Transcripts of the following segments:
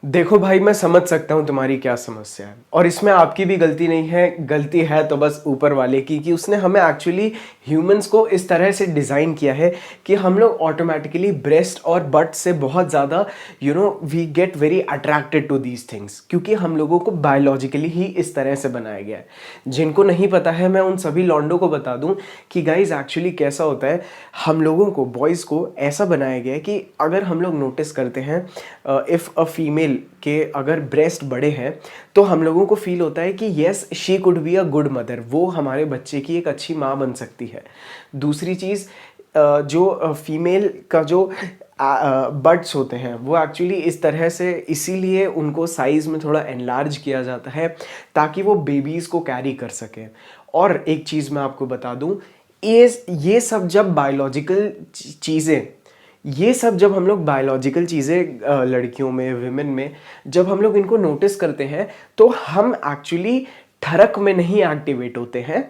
देखो भाई, मैं समझ सकता हूँ तुम्हारी क्या समस्या है और इसमें आपकी भी गलती नहीं है। गलती है तो बस ऊपर वाले की, कि उसने हमें एक्चुअली ह्यूमंस को इस तरह से डिज़ाइन किया है कि हम लोग ऑटोमेटिकली ब्रेस्ट और बट से बहुत ज़्यादा we get very attracted to these things, क्योंकि हम लोगों को बायोलॉजिकली ही इस तरह से बनाया गया है। जिनको नहीं पता है, मैं उन सभी लॉन्डो को बता दूं कि गाइज एक्चुअली कैसा होता है। हम लोगों को, बॉयज़ को ऐसा बनाया गया है कि अगर हम लोग नोटिस करते हैं, इफ़ अ फीमेल के अगर ब्रेस्ट बड़े हैं तो हम लोगों को फील होता है कि yes she could be a good mother, वो हमारे बच्चे की एक अच्छी माँ बन सकती है। दूसरी चीज़, जो फीमेल का जो बट्स होते हैं वो एक्चुअली इस तरह से इसीलिए उनको साइज़ में थोड़ा एनलार्ज किया जाता है ताकि वो बेबीज़ को कैरी कर सकें। और एक चीज़ मैं आपको बता दूं, ये सब जब बायोलॉजिकल चीज़ें, ये सब जब हम लोग बायोलॉजिकल चीज़ें लड़कियों में, विमेन में, जब हम लोग इनको नोटिस करते हैं तो हम एक्चुअली ठरक में नहीं एक्टिवेट होते हैं।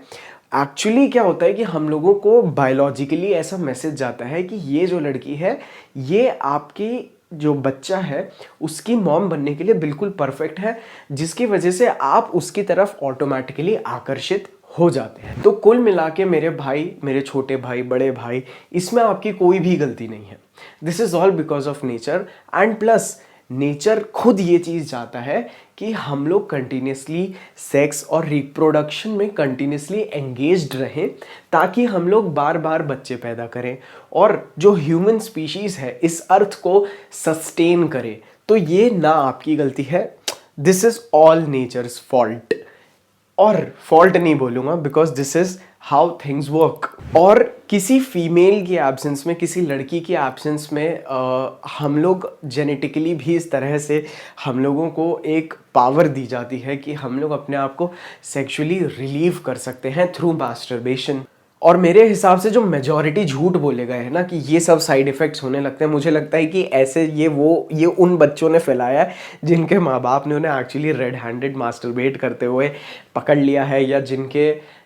एक्चुअली क्या होता है कि हम लोगों को बायोलॉजिकली ऐसा मैसेज जाता है कि ये जो लड़की है, ये आपकी जो बच्चा है उसकी मॉम बनने के लिए बिल्कुल परफेक्ट है, जिसकी वजह से आप उसकी तरफ ऑटोमेटिकली आकर्षित हो जाते हैं। तो कुल मिला के मेरे भाई, मेरे छोटे भाई, बड़े भाई, इसमें आपकी कोई भी गलती नहीं है। This is all because of nature. And plus nature खुद ये चीज़ चाहता है कि हम लोग कंटिन्यूसली सेक्स और रिप्रोडक्शन में कंटिन्यूसली एंगेज्ड रहें, ताकि हम लोग बार बार बच्चे पैदा करें और जो ह्यूमन स्पीशीज़ है इस अर्थ को सस्टेन करें। तो ये ना आपकी गलती है, this is all nature's fault. और फॉल्ट नहीं बोलूँगा because this is how things work. और किसी फीमेल की एब्सेंस में, किसी लड़की की एब्सेंस में हम लोग जेनेटिकली भी इस तरह से हम लोगों को एक पावर दी जाती है कि हम लोग अपने आप को सेक्सुअली रिलीव कर सकते हैं थ्रू मास्टरबेशन। और मेरे हिसाब से जो मेजॉरिटी झूठ बोले गए हैं ना कि ये सब साइड इफ़ेक्ट्स होने लगते हैं, मुझे लगता है कि ऐसे ये उन बच्चों ने फैलाया है जिनके माँ बाप ने उन्हें एक्चुअली रेड हैंडेड मास्टरबेट करते हुए पकड़ लिया है, या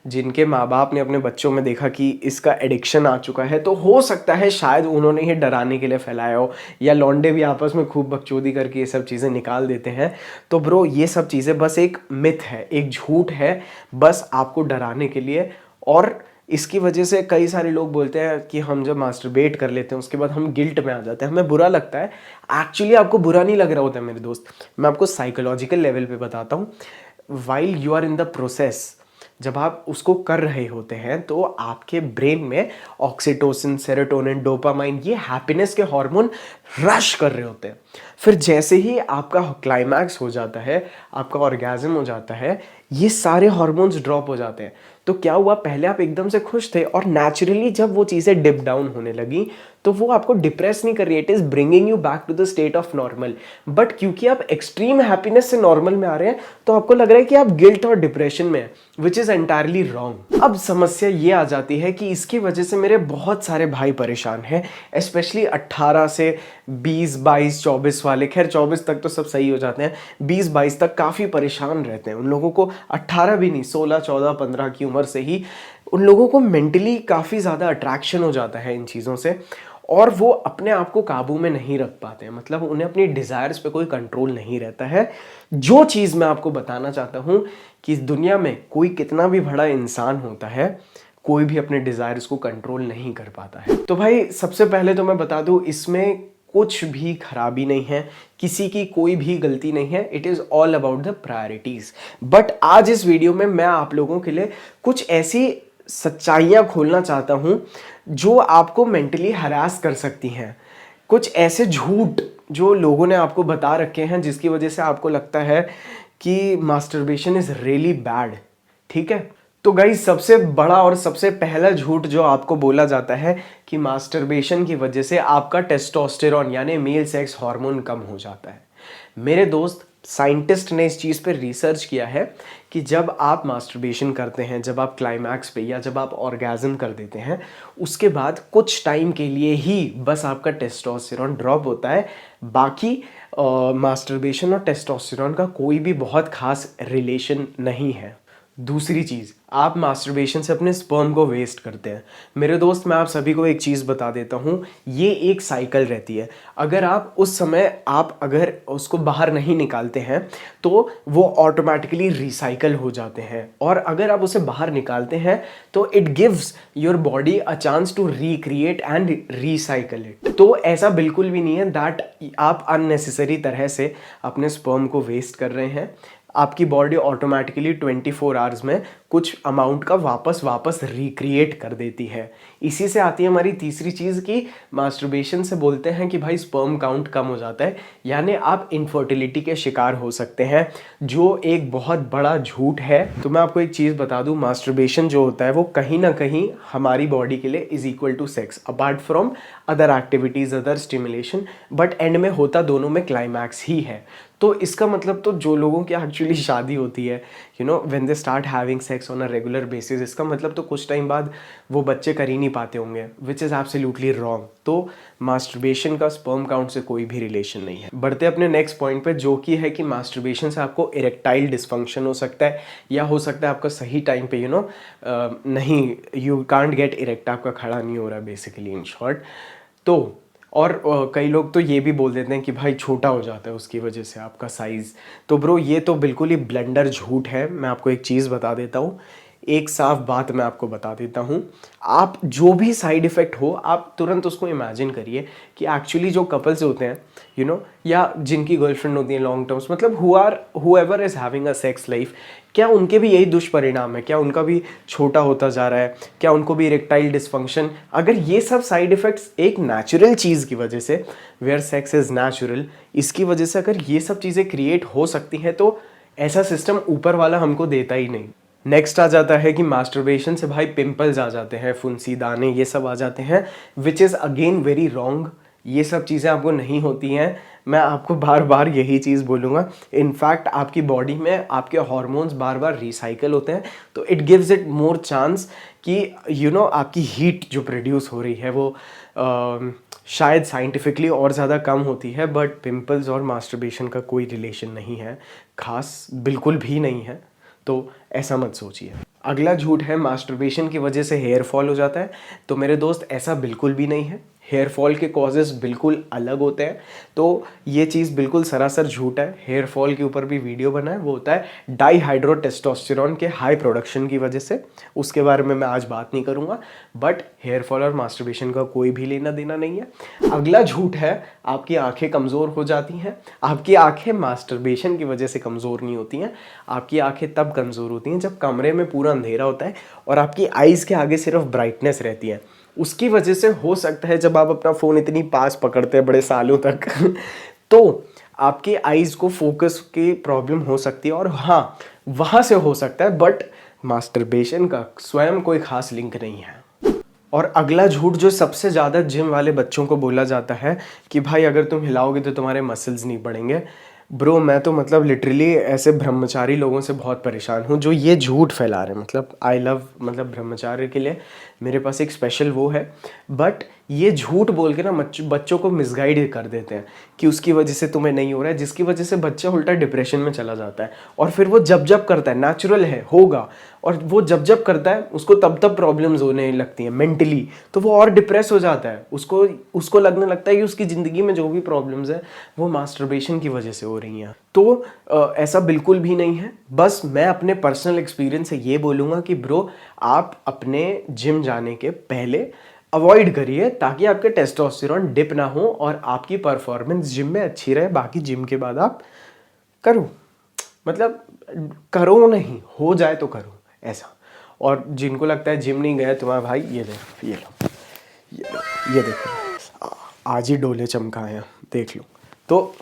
जिनके माँ बाप ने अपने बच्चों में देखा कि इसका एडिक्शन आ चुका है। तो हो सकता है शायद उन्होंने ये डराने के लिए फैलाया हो, या लौंडे भी आपस में खूब बकचोदी करके ये सब चीज़ें निकाल देते हैं। तो ब्रो, ये सब चीज़ें बस एक मिथ है, एक झूठ है, बस आपको डराने के लिए। और इसकी वजह से कई सारे लोग बोलते हैं कि हम जब मास्टरबेट कर लेते हैं उसके बाद हम गिल्ट में आ जाते हैं, हमें बुरा लगता है। एक्चुअली आपको बुरा नहीं लग रहा होता है मेरे दोस्त, मैं आपको साइकोलॉजिकल लेवल पे बताता हूँ। While you are in the process, जब आप उसको कर रहे होते हैं तो आपके ब्रेन में ऑक्सीटोसिन, सेरोटोनिन, डोपामाइन, ये हैप्पीनेस के हार्मोन रश कर रहे होते हैं। फिर जैसे ही आपका क्लाइमैक्स हो जाता है, आपका ऑर्गेज़म हो जाता है, ये सारे हार्मोन्स ड्रॉप हो जाते हैं। तो क्या हुआ, पहले आप एकदम से खुश थे और नेचुरली जब वो चीज़ें डिप डाउन होने लगी तो वो आपको डिप्रेस नहीं कर रही है, it is bringing you back to the state of normal. But क्योंकि आप एक्सट्रीम हैप्पीनेस से नॉर्मल में आ रहे हैं तो आपको लग रहा है कि आप गिल्ट और डिप्रेशन में हैं, विच इज़ एंटायरली रॉन्ग। अब समस्या ये आ जाती है कि इसकी वजह से मेरे बहुत सारे भाई परेशान हैं, स्पेशली 18 से 20, 22, 24 वाले। खैर 24 तक तो सब सही हो जाते हैं, 20, 22 तक काफ़ी परेशान रहते हैं। उन लोगों को 18 भी नहीं, 16, 14, 15 की उम्र से ही उन लोगों को मेंटली काफ़ी ज़्यादा अट्रैक्शन हो जाता है इन चीज़ों से, और वो अपने आप को काबू में नहीं रख पाते हैं। मतलब उन्हें अपनी डिज़ायर्स पे कोई कंट्रोल नहीं रहता है। जो चीज़ मैं आपको बताना चाहता हूँ कि इस दुनिया में कोई कितना भी बड़ा इंसान होता है, कोई भी अपने डिज़ायर्स को कंट्रोल नहीं कर पाता है। तो भाई सबसे पहले तो मैं बता दूँ, इसमें कुछ भी खराबी नहीं है, किसी की कोई भी गलती नहीं है, it is all about the priorities. But आज इस वीडियो में मैं आप लोगों के लिए कुछ ऐसी सच्चाइयाँ खोलना चाहता हूँ जो आपको मेंटली हरास कर सकती हैं। कुछ ऐसे झूठ जो लोगों ने आपको बता रखे हैं जिसकी वजह से आपको लगता है कि मास्टरबेशन इज़ रियली बैड। ठीक है, तो गाइस सबसे बड़ा और सबसे पहला झूठ जो आपको बोला जाता है कि मास्टरबेशन की वजह से आपका टेस्टोस्टेरोन यानी मेल सेक्स हार्मोन कम हो जाता है। मेरे दोस्त, साइंटिस्ट ने इस चीज़ पे रिसर्च किया है कि जब आप मास्टरबेशन करते हैं, जब आप क्लाइमैक्स पे या जब आप ऑर्गेज़म कर देते हैं, उसके बाद कुछ टाइम के लिए ही बस आपका टेस्टोस्टेरोन ड्रॉप होता है। बाकी मास्टरबेशन और टेस्टोस्टेरोन का कोई भी बहुत खास रिलेशन नहीं है। दूसरी चीज़, आप मास्टरबेशन से अपने स्पर्म को वेस्ट करते हैं। मेरे दोस्त, मैं आप सभी को एक चीज़ बता देता हूँ, ये एक साइकिल रहती है। अगर आप उस समय आप अगर उसको बाहर नहीं निकालते हैं तो वो ऑटोमेटिकली रिसाइकल हो जाते हैं, और अगर आप उसे बाहर निकालते हैं तो it gives your body a chance to recreate and recycle it. तो ऐसा बिल्कुल भी नहीं है दैट आप अननेसेसरी तरह से अपने स्पर्म को वेस्ट कर रहे हैं। आपकी बॉडी ऑटोमेटिकली 24 आवर्स में कुछ अमाउंट का वापस रिक्रिएट कर देती है। इसी से आती है हमारी तीसरी चीज़ कि मास्टरबेशन से बोलते हैं कि भाई स्पर्म काउंट कम हो जाता है, यानी आप इनफर्टिलिटी के शिकार हो सकते हैं, जो एक बहुत बड़ा झूठ है। तो मैं आपको एक चीज़ बता दूं, मास्टरबेशन जो होता है वो कहीं ना कहीं हमारी बॉडी के लिए is equal to sex apart from other activities, other stimulation, but end में होता दोनों में क्लाइमैक्स ही है। तो इसका मतलब तो जो लोगों की एक्चुअली शादी होती है, you know when they start having sex on a regular basis, इसका मतलब तो कुछ टाइम बाद वो बच्चे कर ही नहीं पाते होंगे, विच इज़ एब्सोल्युटली रॉन्ग। तो मास्टरबेशन का स्पर्म काउंट से कोई भी रिलेशन नहीं है। बढ़ते अपने नेक्स्ट पॉइंट पे, जो कि है कि मास्टरबेशन से आपको इरेक्टाइल डिसफंक्शन हो सकता है, या हो सकता है आपका सही टाइम पे नहीं, यू कांट गेट इरेक्ट, आपका खड़ा नहीं हो रहा बेसिकली, इन शॉर्ट। तो और कई लोग तो ये भी बोल देते हैं कि भाई छोटा हो जाता है उसकी वजह से आपका साइज़। तो ब्रो ये तो बिल्कुल ही ब्लंडर झूठ है। मैं आपको एक चीज़ बता देता हूँ, एक साफ बात मैं आपको बता देता हूँ, आप जो भी साइड इफ़ेक्ट हो आप तुरंत उसको इमेजिन करिए कि एक्चुअली जो कपल्स होते हैं या जिनकी गर्लफ्रेंड होती है लॉन्ग टर्म्स, मतलब whoever is having a sex life, क्या उनके भी यही दुष्परिणाम है? क्या उनका भी छोटा होता जा रहा है? क्या उनको भी इरेक्टाइल डिसफंक्शन? अगर ये सब साइड इफ़ेक्ट्स एक नेचुरल चीज़ की वजह से, वेयर सेक्स इज़ नेचुरल, इसकी वजह से अगर ये सब चीज़ें क्रिएट हो सकती हैं, तो ऐसा सिस्टम ऊपर वाला हमको देता ही नहीं। नेक्स्ट आ जाता है कि मास्टरबेशन से भाई पिंपल्स आ जाते हैं, फुंसी, दाने, ये सब आ जाते हैं, which is again very wrong. ये सब चीज़ें आपको नहीं होती हैं। मैं आपको बार बार यही चीज़ बोलूँगा। इनफैक्ट आपकी बॉडी में आपके हॉर्मोन्स बार बार रिसाइकल होते हैं, तो it gives it more chance कि आपकी हीट जो प्रोड्यूस हो रही है वो शायद साइंटिफिकली और ज़्यादा कम होती है, बट पिंपल्स और मास्टरबेशन का कोई रिलेशन नहीं है, खास बिल्कुल भी नहीं है। तो ऐसा मत सोचिए। अगला झूठ है, मास्टरबेशन की वजह से हेयर फॉल हो जाता है। तो मेरे दोस्त, ऐसा बिल्कुल भी नहीं है। हेयर फॉल के कॉजेज़ बिल्कुल अलग होते हैं, तो ये चीज़ बिल्कुल सरासर झूठ है। हेयर फॉल के ऊपर भी वीडियो बना है, वो होता है डाईहाइड्रोटेस्टोस्टेरॉन के हाई प्रोडक्शन की वजह से। उसके बारे में मैं आज बात नहीं करूँगा, बट हेयर फॉल और मास्टरबेशन का कोई भी लेना देना नहीं है। अगला झूठ है, आपकी आंखें कमज़ोर हो जाती हैं। आपकी आंखें मास्टरबेशन की वजह से कमज़ोर नहीं होती हैं। आपकी आंखें तब कमज़ोर होती हैं जब कमरे में पूरा अंधेरा होता है और आपकी आइज़ के आगे सिर्फ ब्राइटनेस रहती है। उसकी वजह से हो सकता है जब आप अपना फ़ोन इतनी पास पकड़ते हैं बड़े सालों तक तो आपके आइज़ को फोकस की प्रॉब्लम हो सकती है, और हाँ, वहाँ से हो सकता है, बट मास्टरबेशन का स्वयं कोई खास लिंक नहीं है। और अगला झूठ जो सबसे ज़्यादा जिम वाले बच्चों को बोला जाता है कि भाई अगर तुम हिलाओगे तो तुम्हारे मसल्स नहीं बढ़ेंगे। ब्रो मैं तो मतलब लिटरली ऐसे ब्रह्मचारी लोगों से बहुत परेशान हूँ जो ये झूठ फैला रहे हैं। मतलब आई लव, मतलब ब्रह्मचार्य के लिए मेरे पास एक स्पेशल वो है, बट ये झूठ बोल के ना बच्चों को मिसगाइड कर देते हैं कि उसकी वजह से तुम्हें नहीं हो रहा है, जिसकी वजह से बच्चा उल्टा डिप्रेशन में चला जाता है। और फिर वो जब करता है, नेचुरल है, होगा, और वो जब करता है उसको तब प्रॉब्लम्स होने लगती हैं मेंटली, तो वो और डिप्रेस हो जाता है। उसको लगने लगता है कि उसकी ज़िंदगी में जो भी प्रॉब्लम्स है वो मास्टरबेशन की वजह से हो रही हैं। तो ऐसा बिल्कुल भी नहीं है। बस मैं अपने पर्सनल एक्सपीरियंस से ये बोलूँगा कि ब्रो आप अपने जिम जाने के पहले अवॉइड करिए, ताकि आपके टेस्टोस्टेरोन डिप ना हो और आपकी परफॉर्मेंस जिम में अच्छी रहे। बाकी जिम के बाद आप करो, मतलब करो नहीं, हो जाए तो करो ऐसा। और जिनको लगता है जिम नहीं गया तुम्हारा भाई, ये देखो आज ही डोले चमकाए हैं, देख लो। तो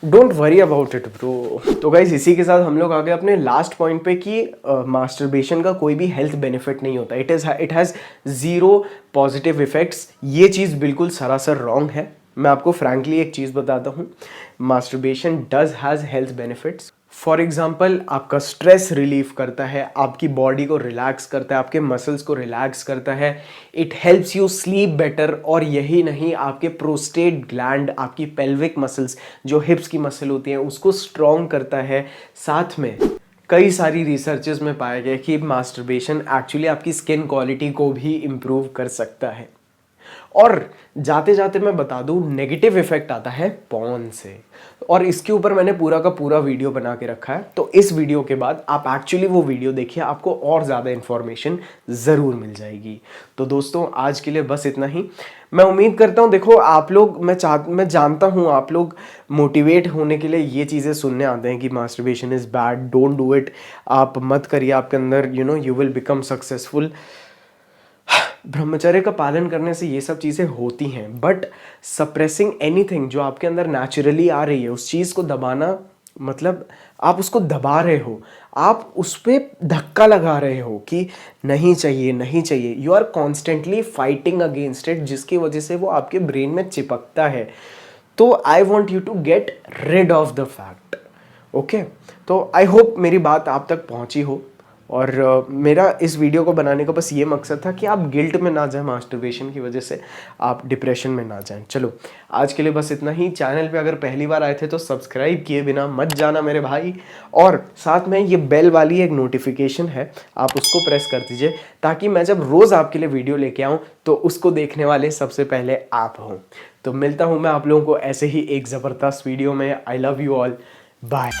don't worry about it bro. तो गाइज इसी के साथ हम लोग आ गए अपने लास्ट पॉइंट पे कि मास्टरबेशन का कोई भी हेल्थ बेनिफिट नहीं होता। It has zero positive effects. ये चीज़ बिल्कुल सरासर रॉन्ग है। मैं आपको फ्रैंकली एक चीज़ बताता हूँ, masturbation does has health benefits. For example आपका स्ट्रेस रिलीफ करता है, आपकी बॉडी को रिलैक्स करता है, आपके मसल्स को रिलैक्स करता है, it helps you sleep better. और यही नहीं, आपके प्रोस्टेट ग्लैंड, आपकी पेल्विक मसल्स जो हिप्स की मसल होती हैं उसको स्ट्रॉन्ग करता है। साथ में कई सारी रिसर्चेस में पाया गया कि मास्टरबेशन एक्चुअली आपकी स्किन क्वालिटी को भी इम्प्रूव कर सकता है। और जाते जाते मैं बता दूं, नेगेटिव इफेक्ट आता है पॉर्न से, और इसके ऊपर मैंने पूरा का पूरा वीडियो बना के रखा है। तो इस वीडियो के बाद आप एक्चुअली वो वीडियो देखिए, आपको और ज़्यादा इन्फॉर्मेशन ज़रूर मिल जाएगी। तो दोस्तों आज के लिए बस इतना ही। मैं उम्मीद करता हूँ, देखो आप लोग, मैं जानता हूँ आप लोग मोटिवेट होने के लिए ये चीज़ें सुनने आते हैं कि masturbation is bad, don't do it, आप मत करिए, आपके अंदर यू विल बिकम सक्सेसफुल। ब्रह्मचर्य का पालन करने से ये सब चीज़ें होती हैं, बट सप्रेसिंग एनीथिंग जो आपके अंदर नेचुरली आ रही है, उस चीज़ को दबाना, मतलब आप उसको दबा रहे हो, आप उस पर धक्का लगा रहे हो कि नहीं चाहिए नहीं चाहिए, you are constantly fighting against it, जिसकी वजह से वो आपके ब्रेन में चिपकता है। तो I want you to get rid of the fact. Okay, तो आई होप मेरी बात आप तक पहुंची हो, और मेरा इस वीडियो को बनाने का बस ये मकसद था कि आप गिल्ट में ना जाएं, मास्टरबेशन की वजह से आप डिप्रेशन में ना जाएं। चलो आज के लिए बस इतना ही। चैनल पे अगर पहली बार आए थे तो सब्सक्राइब किए बिना मत जाना मेरे भाई, और साथ में ये बेल वाली एक नोटिफिकेशन है, आप उसको प्रेस कर दीजिए, ताकि मैं जब रोज़ आपके लिए वीडियो लेके आऊँ तो उसको देखने वाले सबसे पहले आप हों। तो मिलता हूँ मैं आप लोगों को ऐसे ही एक ज़बरदस्त वीडियो में। I love you all, bye.